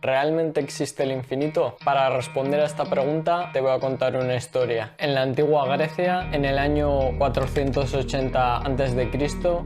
¿realmente existe el infinito? Para responder a esta pregunta te voy a contar una historia. En la antigua Grecia, en el año 480 a.C.,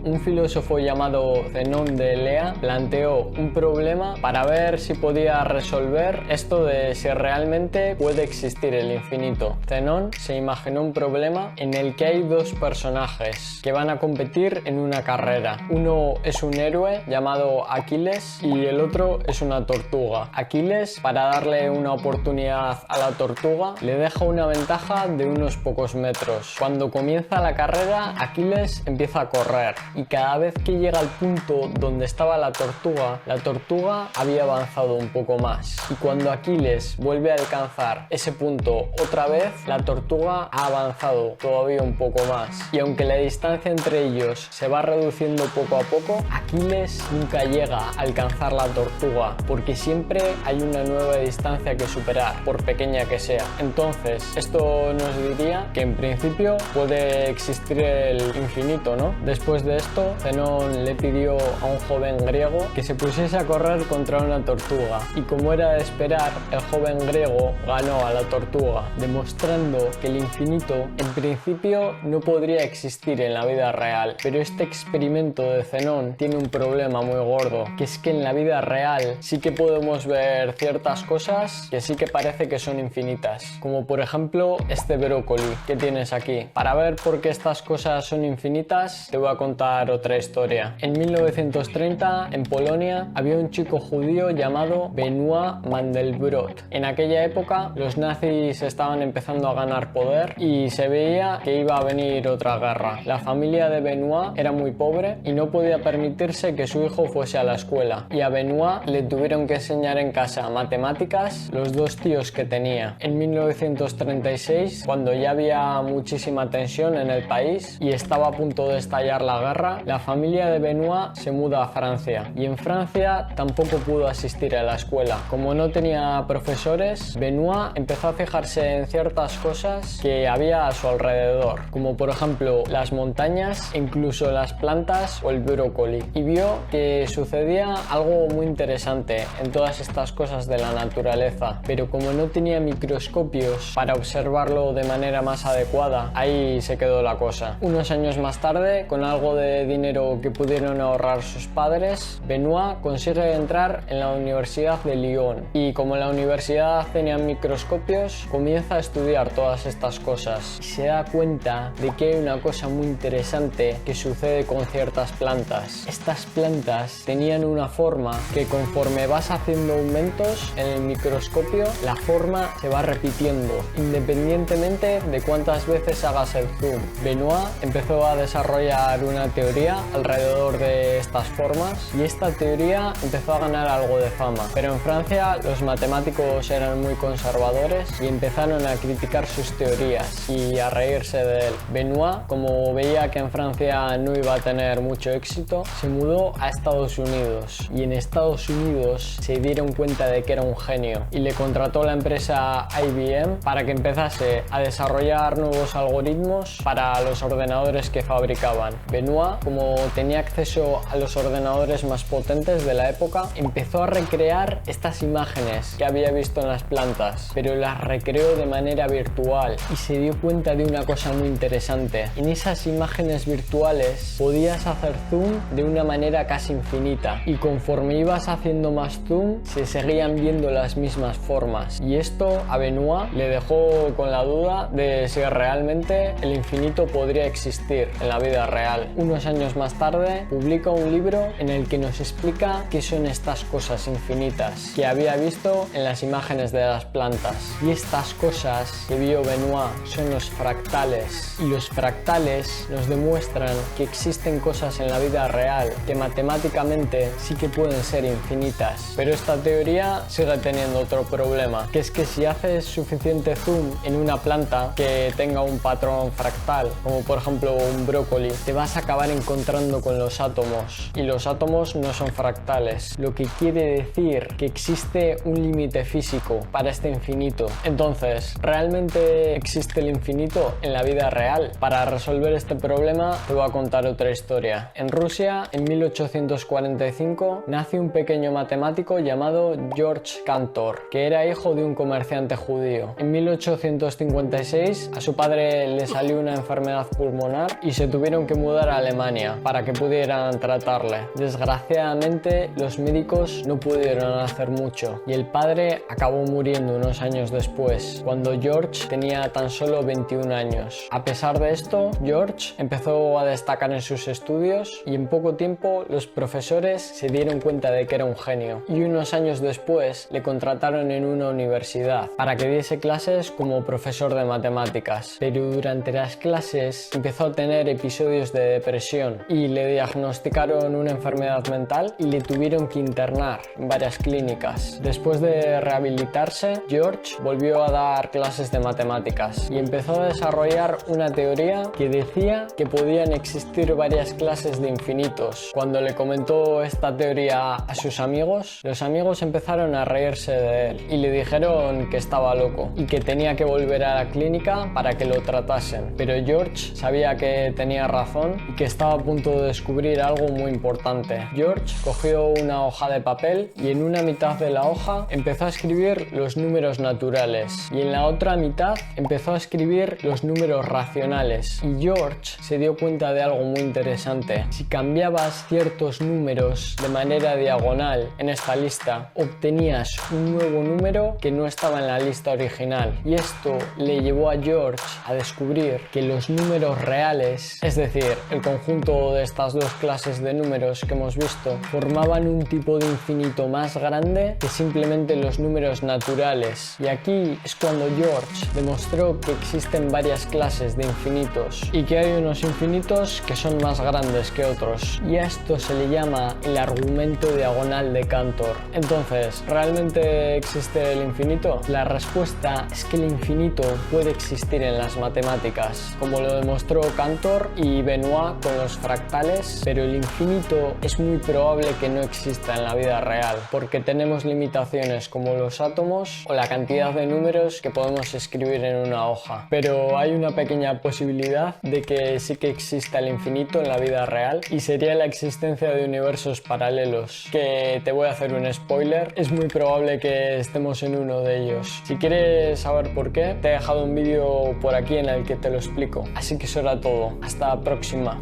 un filósofo llamado Zenón de Elea planteó un problema para ver si podía resolver esto de si realmente puede existir el infinito. Zenón se imaginó un problema en el que hay dos personajes que van a competir en una carrera. Uno es un héroe llamado Aquiles y el otro es una tortuga. Aquiles, para darle una oportunidad a la tortuga, le deja una ventaja de unos pocos metros. Cuando comienza la carrera, Aquiles empieza a correr y cada vez que llega al punto donde estaba la tortuga había avanzado un poco más. Y cuando Aquiles vuelve a alcanzar ese punto otra vez, la tortuga ha avanzado todavía un poco más. Y aunque la distancia entre ellos se va reduciendo poco a poco, Aquiles nunca llega a alcanzar la tortuga, porque siempre hay una nueva distancia que superar, por pequeña que sea. Entonces, esto nos diría que en principio puede existir el infinito, ¿no? Después de esto, Zenón le pidió a un joven griego que se pusiese a correr contra una tortuga, y como era de esperar, el joven griego ganó a la tortuga, demostrando que el infinito en principio no podría existir en la vida real. Pero este experimento de Zenón tiene un problema muy gordo, que es que en la vida real sí que podemos ver ciertas cosas que sí que parece que son infinitas, como por ejemplo este brócoli que tienes aquí. Para ver por qué estas cosas son infinitas, te voy a contar otra historia. En 1930, en Polonia, había un chico judío llamado Benoit Mandelbrot. En aquella época, los nazis estaban empezando a ganar poder y se veía que iba a venir otra guerra. La familia de Benoit era muy pobre y no podía permitirse que su hijo fuese a la escuela, y a Benoit le tuvieron que enseñar en casa matemáticas los dos tíos que tenía. En 1936, cuando ya había muchísima tensión en el país y estaba a punto de estallar la guerra, la familia de Benoit se muda a Francia, y en Francia tampoco pudo asistir a la escuela. Como no tenía profesores, Benoit empezó a fijarse en ciertas cosas que había a su alrededor, como por ejemplo las montañas, incluso las plantas o el brócoli, y vio que sucedía algo muy interesante en todas estas cosas de la naturaleza, pero como no tenía microscopios para observarlo de manera más adecuada, ahí se quedó la cosa. Unos años más tarde, con algo de dinero que pudieron ahorrar sus padres, Benoit consigue entrar en la Universidad de Lyon, y como la universidad tenía microscopios, comienza a estudiar todas estas cosas y se da cuenta de que hay una cosa muy interesante que sucede con ciertas plantas. Estas plantas tenían una forma que, conforme vas haciendo aumentos en el microscopio, la forma se va repitiendo independientemente de cuántas veces hagas el zoom. Benoit empezó a desarrollar una teoría alrededor de estas formas, y esta teoría empezó a ganar algo de fama. Pero en Francia los matemáticos eran muy conservadores y empezaron a criticar sus teorías y a reírse de él. Benoit, como veía que en Francia no iba a tener mucho éxito, se mudó a Estados Unidos, y en Estados Unidos se dieron cuenta de que era un genio y le contrató la empresa IBM para que empezase a desarrollar nuevos algoritmos para los ordenadores que fabricaban. Benoit, como tenía acceso a los ordenadores más potentes de la época, empezó a recrear estas imágenes que había visto en las plantas, pero las recreó de manera virtual, y se dio cuenta de una cosa muy interesante. En esas imágenes virtuales podías hacer zoom de una manera casi infinita, y conforme ibas haciendo más zoom se seguían viendo las mismas formas, y esto a Benoit le dejó con la duda de si realmente el infinito podría existir en la vida real. Unos años más tarde publica un libro en el que nos explica qué son estas cosas infinitas que había visto en las imágenes de las plantas, y estas cosas que vio Benoit son los fractales, y los fractales nos demuestran que existen cosas en la vida real que matemáticamente sí que pueden ser infinitas. Pero esta teoría sigue teniendo otro problema, que es que si haces suficiente zoom en una planta que tenga un patrón fractal, como por ejemplo un brócoli, te vas a acabar encontrando con los átomos, y los átomos no son fractales, lo que quiere decir que existe un límite físico para este infinito. Entonces, ¿realmente existe el infinito en la vida real? Para resolver este problema te voy a contar otra historia. En Rusia, en 1845, nace un pequeño matemático llamado llamado George Cantor, que era hijo de un comerciante judío. En 1856 a su padre le salió una enfermedad pulmonar y se tuvieron que mudar a Alemania para que pudieran tratarle. Desgraciadamente los médicos no pudieron hacer mucho y el padre acabó muriendo unos años después, cuando George tenía tan solo 21 años. A pesar de esto, George empezó a destacar en sus estudios y en poco tiempo los profesores se dieron cuenta de que era un genio, y unos años después le contrataron en una universidad para que diese clases como profesor de matemáticas. Pero durante las clases empezó a tener episodios de depresión y le diagnosticaron una enfermedad mental y le tuvieron que internar en varias clínicas. Después de rehabilitarse, George volvió a dar clases de matemáticas y empezó a desarrollar una teoría que decía que podían existir varias clases de infinitos. Cuando le comentó esta teoría a sus amigos, los amigos empezaron a reírse de él y le dijeron que estaba loco y que tenía que volver a la clínica para que lo tratasen. Pero George sabía que tenía razón y que estaba a punto de descubrir algo muy importante. George cogió una hoja de papel y en una mitad de la hoja empezó a escribir los números naturales y en la otra mitad empezó a escribir los números racionales. Y George se dio cuenta de algo muy interesante. Si cambiabas ciertos números de manera diagonal en esta lista, obtenías un nuevo número que no estaba en la lista original. Y esto le llevó a George a descubrir que los números reales, es decir, el conjunto de estas dos clases de números que hemos visto, formaban un tipo de infinito más grande que simplemente los números naturales. Y aquí es cuando George demostró que existen varias clases de infinitos y que hay unos infinitos que son más grandes que otros. Y a esto se le llama el argumento diagonal de Cantor. Entonces, ¿realmente existe el infinito? La respuesta es que el infinito puede existir en las matemáticas, como lo demostró Cantor y Benoit con los fractales, pero el infinito es muy probable que no exista en la vida real, porque tenemos limitaciones como los átomos o la cantidad de números que podemos escribir en una hoja. Pero hay una pequeña posibilidad de que sí que exista el infinito en la vida real, y sería la existencia de universos paralelos, que te voy a hacer un spoiler, es muy probable que estemos en uno de ellos. Si quieres saber por qué, te he dejado un vídeo por aquí en el que te lo explico. Así que eso era todo, hasta la próxima.